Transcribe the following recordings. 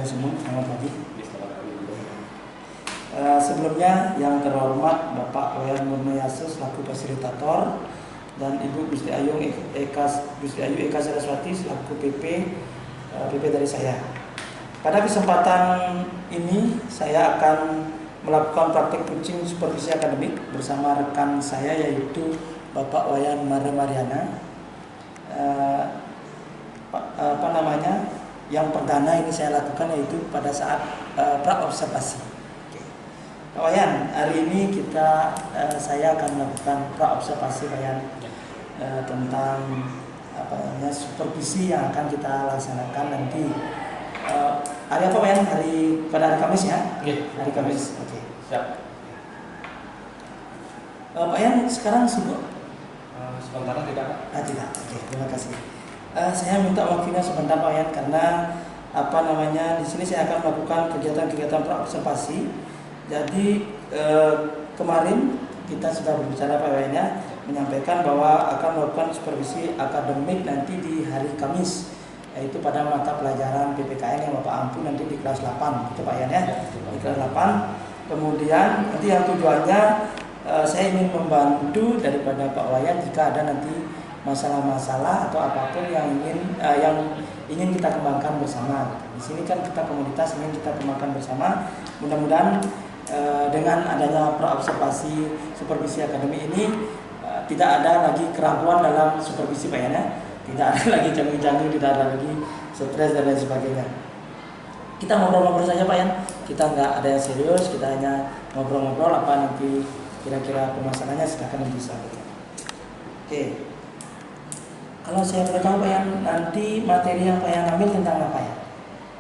kalian semua, selamat pagi. Sebelumnya yang terhormat Bapak Wayan Murnoyasa selaku fasilitator dan Ibu Gusti Ayu Eka Saraswati selaku PP dari saya. Pada kesempatan ini saya akan melakukan praktik coaching supervisi akademik bersama rekan saya yaitu Bapak Wayan Mariana. Yang perdana ini saya lakukan yaitu pada saat pra-observasi. Pak Wayan, hari ini saya akan melakukan pra-observasi Wayan tentang supervisi yang akan kita laksanakan nanti. Hari apa Wayan? Pada hari Kamis ya? Oke. Hari Kamis. Oke. Siap. Pak Wayan sekarang sibuk? Sementara tidak. Tidak. Oke, terima kasih. Saya minta waktunya sebentar Pak Wayan karena di sini saya akan melakukan kegiatan-kegiatan pra-observasi. Jadi kemarin kita sudah berbicara Pak Wayan ya, menyampaikan bahwa akan melakukan supervisi akademik nanti di hari Kamis, yaitu pada mata pelajaran PPKN yang Bapak ampu nanti di kelas 8, itu Pak Wayan ya, di kelas 8. Kemudian nanti yang tujuannya saya ingin membantu daripada Pak Wayan jika ada nanti masalah-masalah atau apapun yang ingin kita kembangkan bersama. Di sini kan kita komunitas ingin kita kembangkan bersama. Mudah-mudahan dengan adanya pra-observasi supervisi akademi ini tidak ada lagi keraguan dalam supervisi Pak Wayan ya. Tidak ada lagi janggung-janggung, tidak ada lagi stres dan lain sebagainya. Kita ngobrol-ngobrol saja Pak Wayan. Kita nggak ada yang serius, kita hanya ngobrol-ngobrol apa nanti kira-kira permasalahannya silakan bisa. Oke. Kalau saya boleh tahu Pak Wayan, nanti materi yang Pak Wayan ambil tentang apa ya?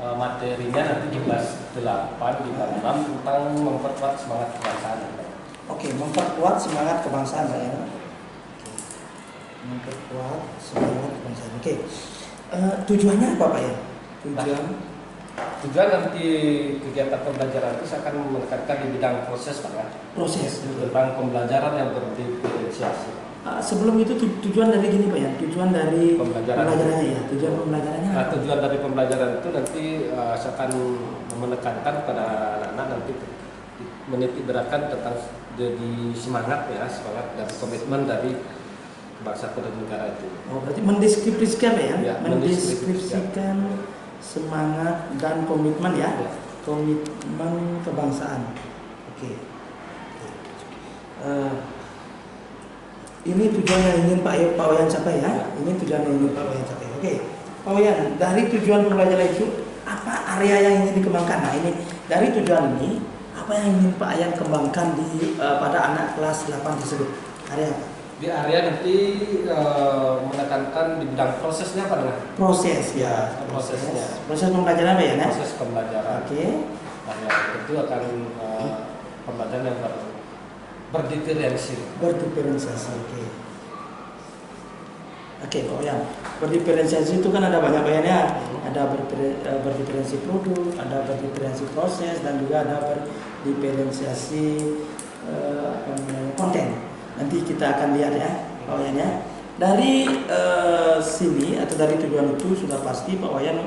Materinya nanti di kelas 8 di bab 6 tentang memperkuat semangat kebangsaan. Oke, memperkuat semangat kebangsaan Pak Wayan. Memperkuat semangat kebangsaan. Oke. Tujuannya apa Pak Wayan? Tujuan nanti kegiatan pembelajaran itu akan menekankan di bidang proses Pak ya. Proses. Tentang pembelajaran yang berdiferensiasi. Sebelum itu tujuan dari gini Pak ya, tujuan dari pembelajarannya ya, tujuan pembelajarannya. Nah, tujuan dari pembelajaran itu nanti akan menekankan pada anak-anak nanti menitik beratkan tentang jadi semangat dan komitmen dari bangsa dan negara itu. Oh, berarti mendeskripsikan ya, ya mendeskripsikan semangat dan komitmen ya, komitmen kebangsaan. Oke. Ini tujuan yang ingin Pak Wayan capai ya. Ini tujuan yang ingin Pak Wayan capai. Oke, Pak Wayan, dari tujuan pembelajaran itu apa area yang ingin dikembangkan? Nah ini dari tujuan ini apa yang ingin Pak Wayan kembangkan pada anak kelas 8 tersebut? Area apa? Di area nanti menekankan di bidang prosesnya Pak dengan proses ya. Proses pembelajaran Pak ya? Proses pembelajaran. Oke. Nah, itu akan pembelajaran yang berdiferensiasi. Oke. Oke, Pak Wayan. Berdiferensiasi itu kan ada banyak bayannya. Ada berdiferensiasi produk, ada berdiferensiasi proses, dan juga ada berdiferensiasi konten. Nanti kita akan lihat ya, Pak Wayan ya. Dari sini atau dari tujuan itu sudah pasti Pak Wayan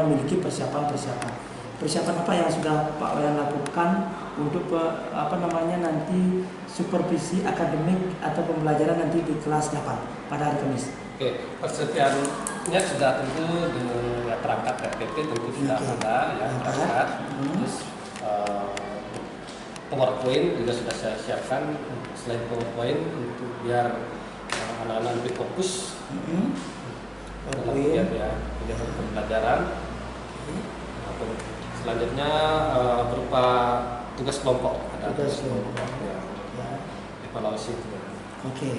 memiliki persiapan. Persiapan apa yang sudah Pak Wayan lakukan untuk nanti supervisi akademik atau pembelajaran nanti di kelas 8 pada hari Kamis? Oke, persiapannya sudah tentu dengan perangkat RPP tentu sudah ada ya perangkat. Terus PowerPoint juga sudah saya siapkan. Selain PowerPoint untuk biar anak-anak lebih fokus dalam kegiatan pembelajaran. Selanjutnya berupa tugas kelompok. Tugas kelompok. Ya. Evaluasi itu. Oke.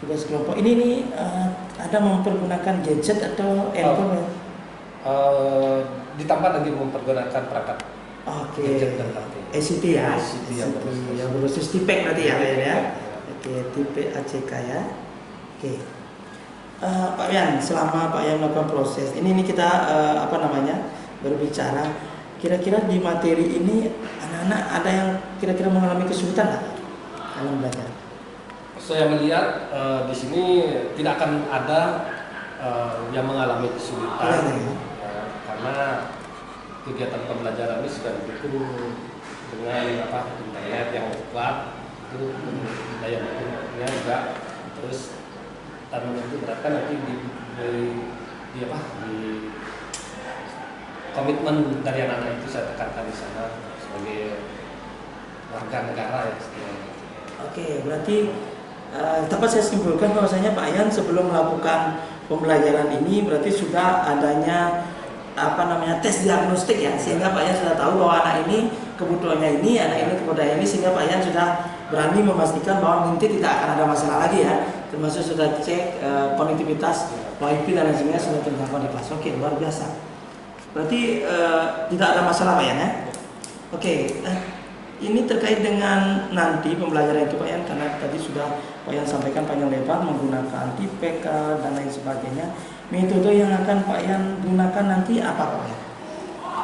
Tugas kelompok ini ada mempergunakan gadget atau handphone ya? Ditambah lagi mempergunakan perangkat. Oke. Gadget dan HP. ACT ya. ACT yang berbasis tipek berarti ya. Oke, tipe ACK ya. Oke. Pak Wayan, selama Pak Wayan melakukan proses ini kita berbicara. Kira-kira di materi ini anak-anak ada yang kira-kira mengalami kesulitan nggak dalam belajar? Saya melihat di sini tidak akan ada yang mengalami kesulitan karena kegiatan pembelajaran ini sudah didukung dengan internet yang kuat, itu daya dukungnya juga. Terus dan itu beratkan nanti di komitmen dari anak-anak itu saya tekankan di sana sebagai warga negara ya. Oke, berarti dapat saya simpulkan bahwasanya Pak Yan sebelum melakukan pembelajaran ini berarti sudah adanya tes diagnostik ya, sehingga Pak Yan sudah tahu bahwa anak ini kebutuhannya ini, anak ini kebutuhannya ini, sehingga Pak Yan sudah berani memastikan bahwa nanti tidak akan ada masalah lagi ya, termasuk sudah cek konektivitas wifi dan lain sebagainya sudah terjangkau di kelas. Oke, luar biasa. Berarti tidak ada masalah Pak Yan ya. Oke, ini terkait dengan nanti pembelajaran itu Pak Yan, karena tadi sudah Pak Yan sampaikan panjang lebar menggunakan TPK dan lain sebagainya. Metode yang akan Pak Yan gunakan nanti apa Pak Yan?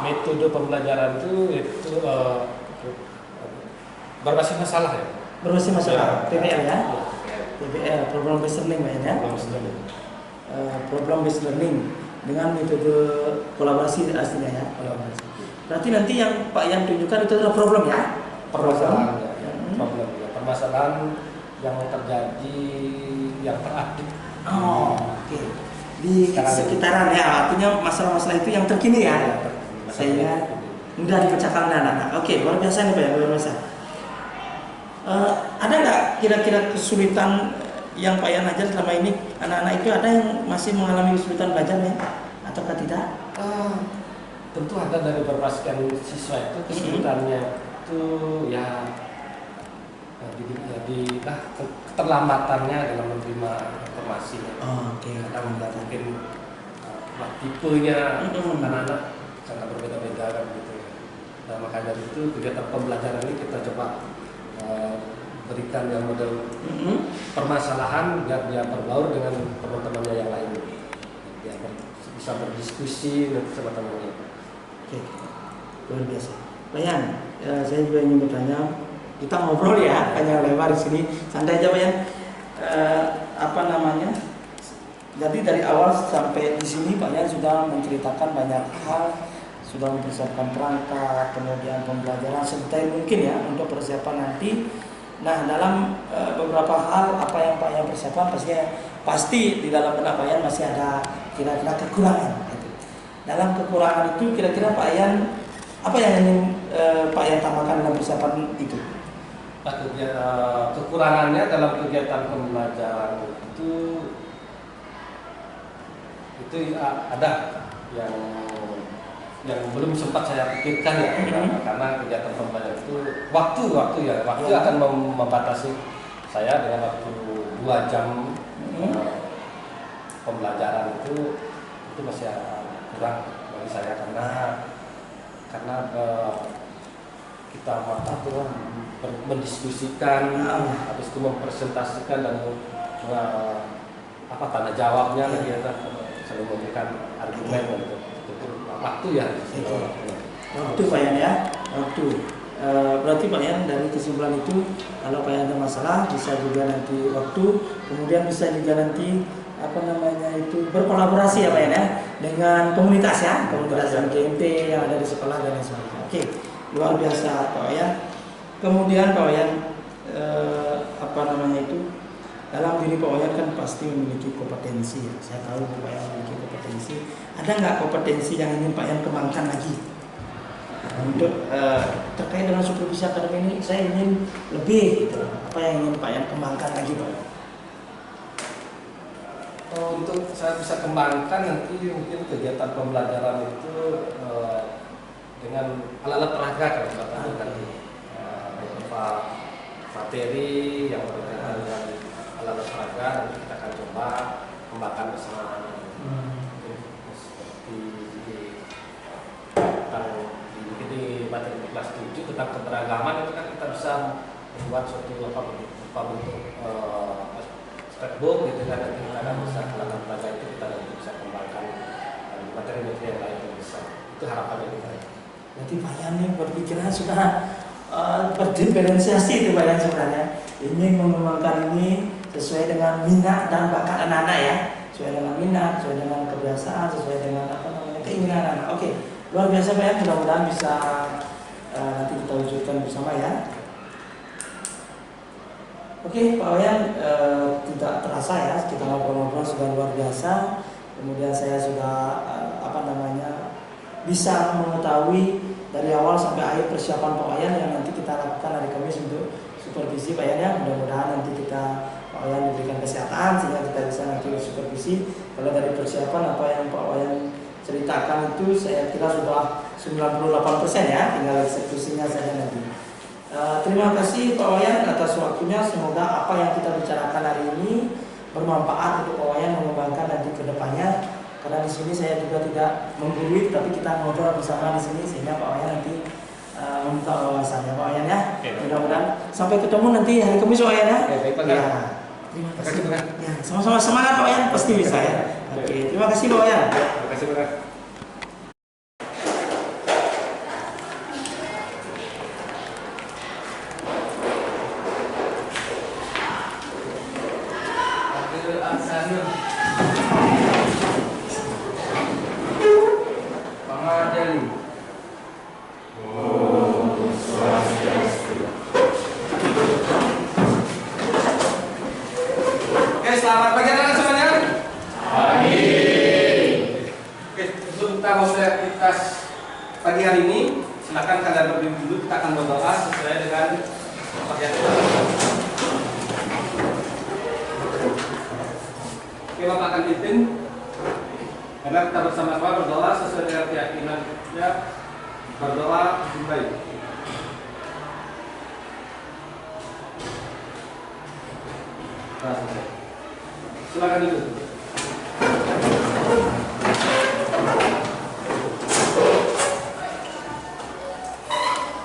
Metode pembelajaran itu berbasis masalah ya. Berbasis masalah, Ya. PBL ya? PBL, Problem Based Learning Pak Yan ya? Problem Based Learning dengan metode kolaborasi aslinya ya, kolaborasi. Berarti nanti yang Pak Yan tunjukkan itu adalah problem ya? Permasalahan ya. Problem ya. Permasalahan yang terjadi yang terupdate. Oh, oke. Di sekitaran ya, artinya masalah-masalah itu yang terkini ya, sehingga mudah dipecahkan oleh anak-anak. Oke, luar biasa nih Pak ya, luar biasa. Ada nggak kira-kira kesulitan yang Pak Yan ajar selama ini, anak-anak itu ada yang masih mengalami kesulitan belajar ya, ataukah tidak? Tentu ada dari beberapa sekian siswa itu kesulitannya itu ya keterlambatannya dalam menerima informasi. Oke. Kadang mungkin tipenya anak-anak sangat berbeda-beda kan gitu. Nah maka dari itu kegiatan pembelajaran ini kita coba berikan yang model permasalahan biar dia berbaur dengan teman-temannya yang lain, dia bisa berdiskusi sama temannya. Oke, luar biasa. Pak Yan, saya juga ingin bertanya, kita ngobrol ya, panjang lebar di sini, santai aja Pak Yan. Jadi dari awal sampai di sini Pak Yan sudah menceritakan banyak hal, sudah mempersiapkan perangkat, kemudian pembelajaran sedetail mungkin ya untuk persiapan nanti. Nah dalam beberapa hal apa yang Pak Yan persiapkan pasti di dalam benak Pak Yan masih ada kira-kira kekurangan. Gitu. Dalam kekurangan itu kira-kira Pak Yan apa yang ingin Pak Yan tambahkan dalam persiapan itu? Kekurangannya dalam kegiatan pembelajaran itu ada yang belum sempat saya pikirkan ya, karena kegiatan pembelajaran itu waktu akan membatasi saya dengan waktu 2 jam pembelajaran itu masih kurang bagi saya karena kita mendiskusikan, habis itu mempresentasikan dan tanda jawabnya lagi ya, selalu memberikan argumen untuk waktu ya. Waktu Pak Yan ya, waktu. Berarti Pak Yan dari kesimpulan itu kalau Pak Yan ada masalah bisa juga nanti waktu, kemudian bisa juga nanti berkolaborasi ya Pak Yan ya dengan komunitas ya, komunitas GMP yang ada di sekolah dan lain sebagainya. Oke, luar biasa Pak Yan. Kemudian Pak Yan dalam diri Pak Yan kan pasti memiliki kompetensi ya. Saya tahu Pak Yan memiliki kompetensi. Ada nggak kompetensi yang ingin Pak Yan kembangkan lagi? Untuk terkait dengan supervisi akademik ini saya ingin lebih gitu. Apa yang ingin Pak Yan kembangkan lagi Pak? Untuk saya bisa kembangkan nanti mungkin kegiatan pembelajaran itu dengan alat-alat peraga kalau beberapa materi yang berkaitan dengan alat-alat peraga nanti kita akan coba kembangkan bersama. Seperti di materi kelas 7 tentang keberagaman itu kan kita bisa membuat suatu bentuk scrapbook gitu kan, nanti kita akan bisa alat-alat peraga itu kita nanti bisa kembangkan materi-materi yang lain yang bisa. Itu harapannya kita. Berarti Pak Yan nih berpikiran sudah berdiferensiasi itu Pak Yan sebenarnya. Ingin mengembangkan ini sesuai dengan minat dan bakat anak-anak ya, sesuai dengan minat, sesuai dengan kebiasaan, sesuai dengan keinginan anak. Oke, Luar biasa Pak ya, mudah-mudahan bisa nanti kita wujudkan bersama ya. Oke Pak Wayan, tidak terasa ya kita ngobrol-ngobrol sudah luar biasa. Kemudian saya sudah bisa mengetahui dari awal sampai akhir persiapan Pak Wayan yang nanti kita lakukan hari Kamis untuk supervisi Pak Wayan ya. Mudah-mudahan nanti Pak Wayan diberikan kesehatan sehingga kita bisa nanti supervisi. Kalau dari persiapan apa yang Pak Wayan ceritakan itu saya kira sudah 98% ya, tinggal eksekusinya saja nanti. Terima kasih Pak Wayan atas waktunya. Semoga apa yang kita bicarakan hari ini bermanfaat untuk Pak Wayan mengembangkan nanti ke depannya. Karena di sini saya juga tidak menggurui, tapi kita ngobrol bersama di sini sehingga Pak Wayan nanti meminta wawasannya Pak Wayan ya. Mudah-mudahan sampai ketemu nanti hari Kamis Pak Wayan ya. Baik, Pak. Ya. Terima kasih Pak. Ya, sama-sama semangat Pak Wayan, pasti bisa ya. Oke, terima kasih Pak Wayan. Terima kasih Pak. Selamat pagi anak semuanya. Pagi. Oke, untuk kita memulai aktivitas pagi hari ini, silakan kalian berdiri dulu. Kita akan berdoa sesuai dengan bagian kita. Oke, Bapak akan pimpin. Karena kita bersama-sama berdoa sesuai dengan keyakinan kita. Berdoa lebih baik. Silakan dulu.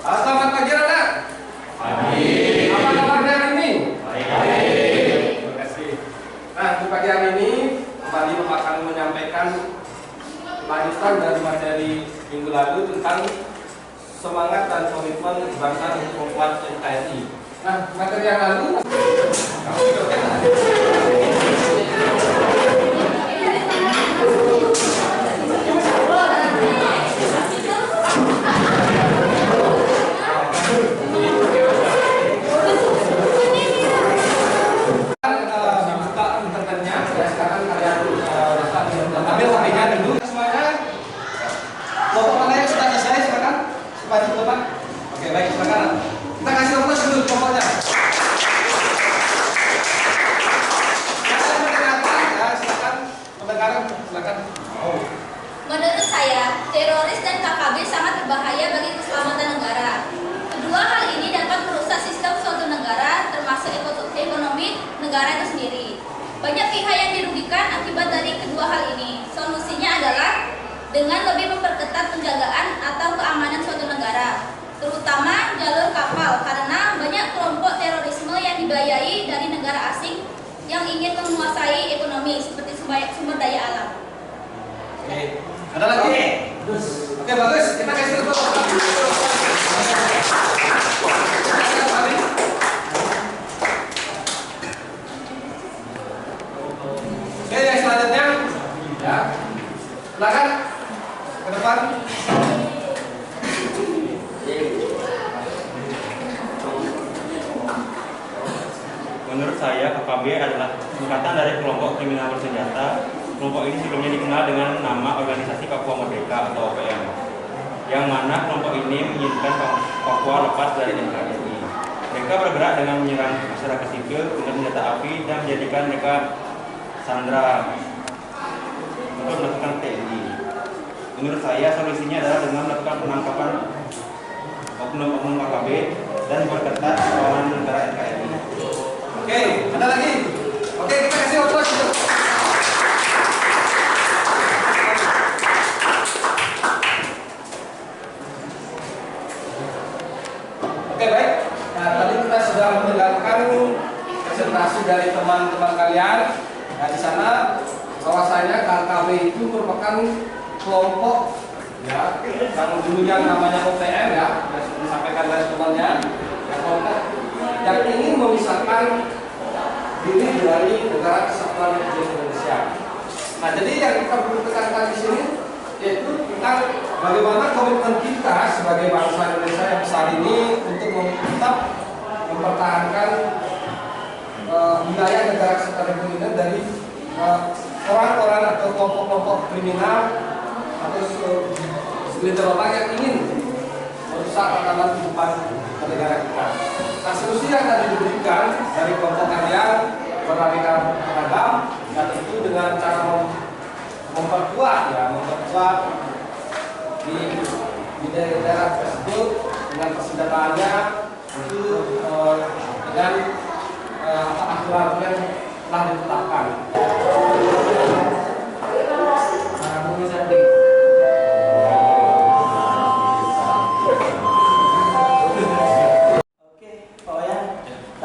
Selamat pagi anak. Pagi. Apa kabarnya hari ini? Baik. Terima kasih. Nah, di pagi hari ini kembali Bapak akan menyampaikan lanjutan dari materi minggu lalu tentang semangat dan komitmen bangsa untuk membuat NKRI. Nah, materi yang lalu ambil HP-nya dulu semuanya. Kelompok mana yang sudah selesai silakan. Supaya Pak. Oke, baik, silakan. Kita kasih nomor dulu kelompoknya. Menurut saya, teroris dan KKB sangat berbahaya bagi keselamatan negara. Kedua hal ini dapat merusak sistem suatu negara, termasuk ekonomi negara itu sendiri. Banyak pihak yang dirugikan akibat dari kedua hal ini. Solusinya adalah dengan lebih memperketat penjagaan atau keamanan suatu negara, terutama jalur kapal, karena banyak kelompok terorisme yang dibiayai dari negara asing yang ingin menguasai ekonomi seperti sumber daya alam. Oke, ada lagi? Oke, bagus. Kita kasih dulu. Oke, yang selanjutnya, ya, silakan ke depan. Menurut saya, KKB adalah singkatan dari kelompok kriminal bersenjata. Kelompok ini sebelumnya dikenal dengan nama Organisasi Papua Merdeka atau OPM, yang mana kelompok ini menginginkan Papua lepas dari NKRI. Mereka bergerak dengan menyerang masyarakat sipil dengan senjata api dan menjadikan mereka sandera untuk melakukan TNI. Menurut saya, solusinya adalah dengan melakukan penangkapan oknum-oknum KKB dan memperketat kawanan negara NKRI. Oke, ada lagi? Oke, kita kasih waktu. Oke, baik. Nah, tadi kita sudah mendengarkan presentasi dari teman-teman kalian. Nah, di sana bahwasanya KKB itu merupakan kelompok ya, yang dulunya namanya OPM ya, sudah disampaikan oleh temannya, ya, kelompok yang ingin memisahkan diri dari negara kesatuan Republik Indonesia. Nah, jadi yang kita perlu tekankan di sini, yaitu tentang bagaimana komitmen kita sebagai bangsa Indonesia yang besar ini untuk tetap mempertahankan wilayah negara Kesatuan Republik Indonesia dari orang-orang atau kelompok-kelompok kriminal atau segelintir orang yang ingin merusak tatanan kehidupan negara kita. Nah, solusi yang tadi diberikan dari kelompok kalian beragam beragam, dan itu dengan cara memperkuat di daerah tersebut dengan persenjataannya itu dengan aturan yang telah ditetapkan.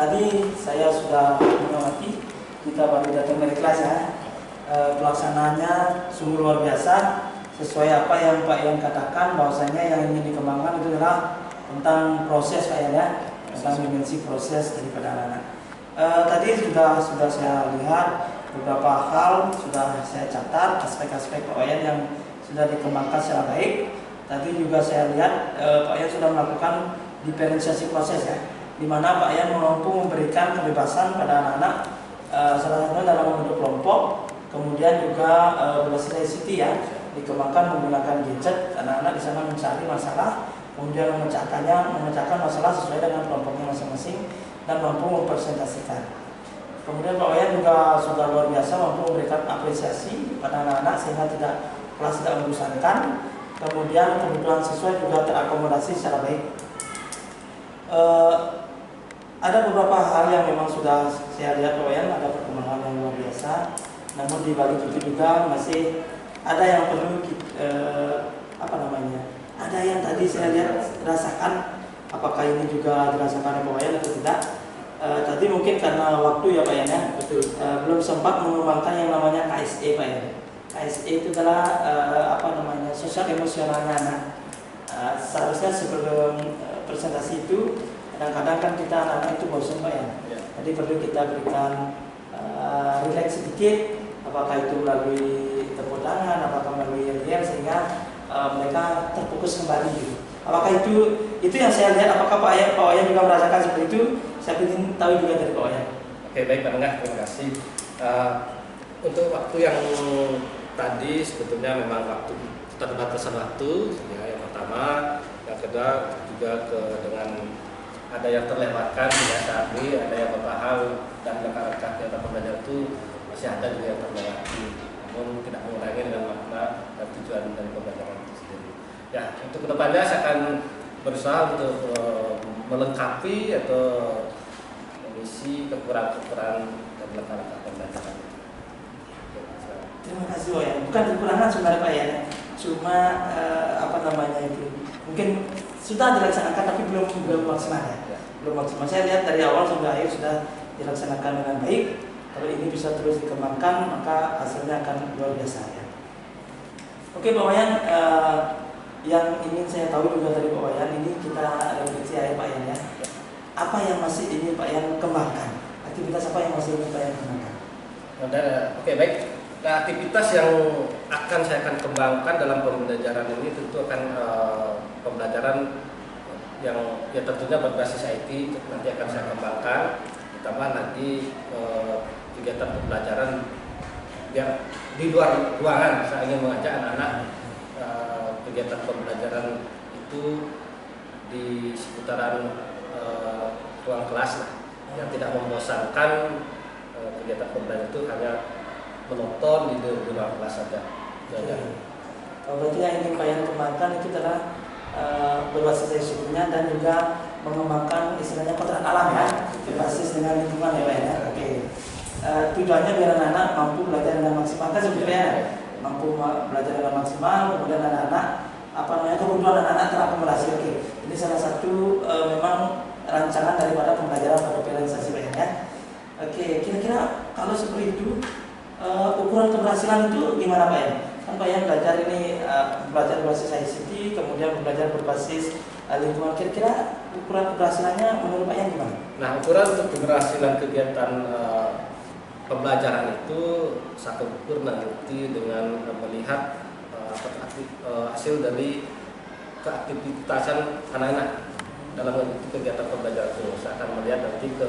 Tadi saya sudah mengamati, kita baru datang dari kelas ya. Pelaksanaannya sungguh luar biasa, sesuai apa yang Pak Ian katakan, bahwasanya yang ingin dikembangkan itu adalah tentang proses Pak Ian ya, tentang dimensi proses daripada anak-anak. Tadi sudah saya lihat beberapa hal, sudah saya catat aspek-aspek Pak Ian yang sudah dikembangkan secara baik. Tadi juga saya lihat Pak Ian sudah melakukan diferensiasi proses ya, di mana Pak Ian mampu memberikan kebebasan pada anak-anak, salah satunya dalam membentuk kelompok, kemudian juga berbasis ICT ya, dikembangkan menggunakan gadget. Anak-anak di sana mencari masalah, kemudian memecahkan masalah sesuai dengan kelompoknya masing-masing dan mampu mempresentasikan. Kemudian Pak Ian juga sudah luar biasa mampu memberikan apresiasi pada anak-anak sehingga kelas tidak membosankan, kemudian kebutuhan siswa juga terakomodasi secara baik. Ada beberapa hal yang memang sudah saya lihat Pak Ian, ada perkembangan yang luar biasa. Namun di balik itu juga masih ada yang perlu ada yang tadi saya lihat rasakan, apakah ini juga dirasakan Pak Ian atau tidak. Tadi mungkin karena waktu ya Pak Ian ya, belum sempat mengembangkan yang namanya KSE Pak Ian. KSE itu adalah sosial emosionalnya anak. Seharusnya sebelum presentasi itu kadang-kadang kan kita anak-anak itu bosan Pak ya. Jadi perlu kita berikan relax sedikit, apakah itu melalui tepuk tangan, apakah melalui yel-yel, sehingga mereka terfokus kembali gitu. Apakah itu yang saya lihat, apakah Pak Ian juga merasakan seperti itu? Saya ingin tahu juga dari Pak Ian. Oke, baik Pak Tengah, terima kasih. Untuk waktu yang tadi sebetulnya memang waktu keterbatasan waktu ya, yang pertama, yang kedua juga dengan ada yang terlewatkan ya tadi, ada yang beberapa hal dan rekan-rekan yang pembelajaran itu masih ada juga yang terlewati, namun tidak mengurangi dengan makna dan tujuan dari pembelajaran itu sendiri. Ya, untuk kedepannya saya akan berusaha untuk melengkapi atau mengisi kekurangan-kekurangan dan rekan-rekan pembelajaran. Terima kasih Pak Ian. Bukan kekurangan sebenarnya Pak Ian, cuma mungkin sudah dilaksanakan tapi belum maksimal ya. Belum maksimal. Saya lihat dari awal sampai akhir sudah dilaksanakan dengan baik. Kalau ini bisa terus dikembangkan, maka hasilnya akan luar biasa ya. Oke Pak Ian, yang ingin saya tahu juga dari Pak Ian, ini kita refleksi ya Pak Ian ya. Apa yang masih ingin Pak Ian kembangkan? Aktivitas apa yang masih ingin Pak Ian kembangkan? Oke, baik. Nah, aktivitas yang akan saya kembangkan dalam pembelajaran ini tentu akan pembelajaran yang ya tentunya berbasis IT nanti akan saya kembangkan, ditambah nanti kegiatan pembelajaran yang di luar ruangan. Saya ingin mengajak anak-anak kegiatan pembelajaran itu di seputaran ruang kelas lah, yang tidak membosankan. Kegiatan pembelajaran itu hanya menonton di ruang kelas saja. Berarti yang ingin Pak Ian kembangkan itu adalah berbasis risikonya dan juga mengembangkan istilahnya potret alam ya, berbasis dengan lingkungan ya Pak Ian. Oke. Tujuannya biar anak-anak mampu belajar dengan maksimal kan sebetulnya, mampu belajar dengan maksimal, kemudian anak-anak kebutuhan anak-anak terakomodasi. Oke. Ini salah satu memang rancangan daripada pembelajaran pada diferensiasi Pak Ian ya. Oke, kira-kira kalau seperti itu ukuran keberhasilan itu gimana Pak Ian? Kan Pak Ian belajar ini belajar berbasis ICT, kemudian belajar berbasis lingkungan. Kira-kira ukuran keberhasilannya menurut Pak Ian gimana? Nah, ukuran untuk keberhasilan kegiatan pembelajaran itu saya ukur nanti dengan melihat hasil dari keaktivitasan anak-anak dalam kegiatan pembelajaran itu. Saya akan melihat nanti ke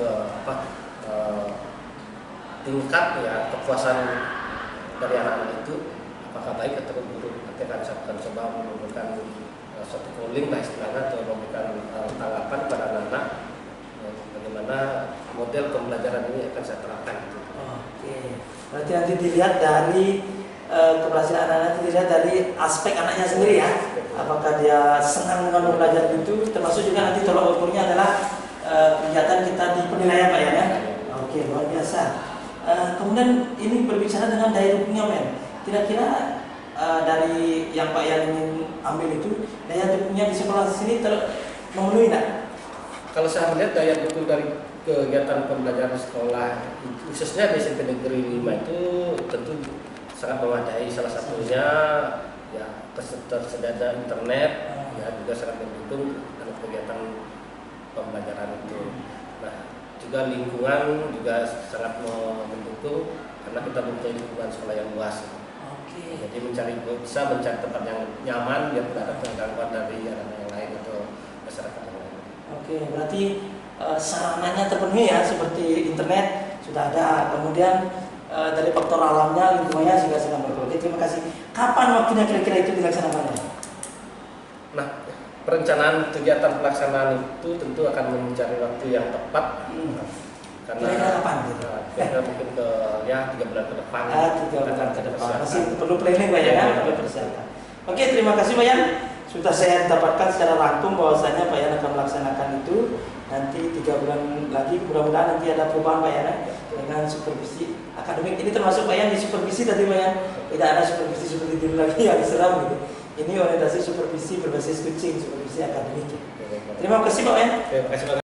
tingkat ya kepuasan dari anak-anak itu, apakah baik atau buruk. Nanti akan saya akan coba memberikan suatu polling lah istilahnya, atau memberikan tanggapan pada anak-anak bagaimana model pembelajaran ini akan saya terapkan. Oke, berarti nanti dilihat dari keberhasilan anak-anak, dilihat dari aspek anaknya sendiri ya. Apakah dia senang dengan belajar itu, termasuk juga nanti tolak ukurnya adalah kegiatan kita di penilaian Pak ya. Oke, luar biasa. Kemudian ini berbicara dengan daya dukungnya men. Kira-kira dari yang Pak Yan ingin ambil itu, daya dukungnya di sekolah sini memenuhi nggak? Kalau saya melihat daya dukung dari kegiatan pembelajaran sekolah, khususnya di SMP Negeri 5 itu tentu sangat memadai. Salah satunya ya tersedianya internet, ya juga sangat mendukung dalam kegiatan pembelajaran itu. Nah, juga lingkungan juga sangat mendukung karena kita mempunyai lingkungan sekolah yang luas. Oke. Jadi bisa mencari tempat yang nyaman biar tidak ada gangguan dari anak yang lain atau masyarakat yang lain. Oke, berarti sarananya terpenuhi ya, seperti internet sudah ada, kemudian dari faktor alamnya, lingkungannya juga sangat berperan. Terima kasih. Kapan waktunya kira-kira itu dilaksanakan? Nah, perencanaan kegiatan pelaksanaan itu tentu akan mencari waktu yang tepat. Karena kira-kira kapan? Kira mungkin ke ya 3 bulan ke depan. 3 bulan ke depan. Masih perlu planning Pak ya, perlu persiapan. Oke, terima kasih Pak Yan. Sudah saya dapatkan secara rangkum bahwasanya Pak Yan akan melaksanakan itu nanti 3 bulan lagi. Mudah-mudahan nanti ada perubahan Pak Yan dengan supervisi akademik. Ini termasuk Pak Yan di supervisi tadi Pak Yan. Tidak ada supervisi seperti dulu lagi yang seram gitu. Ini orientasi supervisi berbasis coaching, supervisi akademik. Terima kasih Pak Yan. Terima kasih Pak.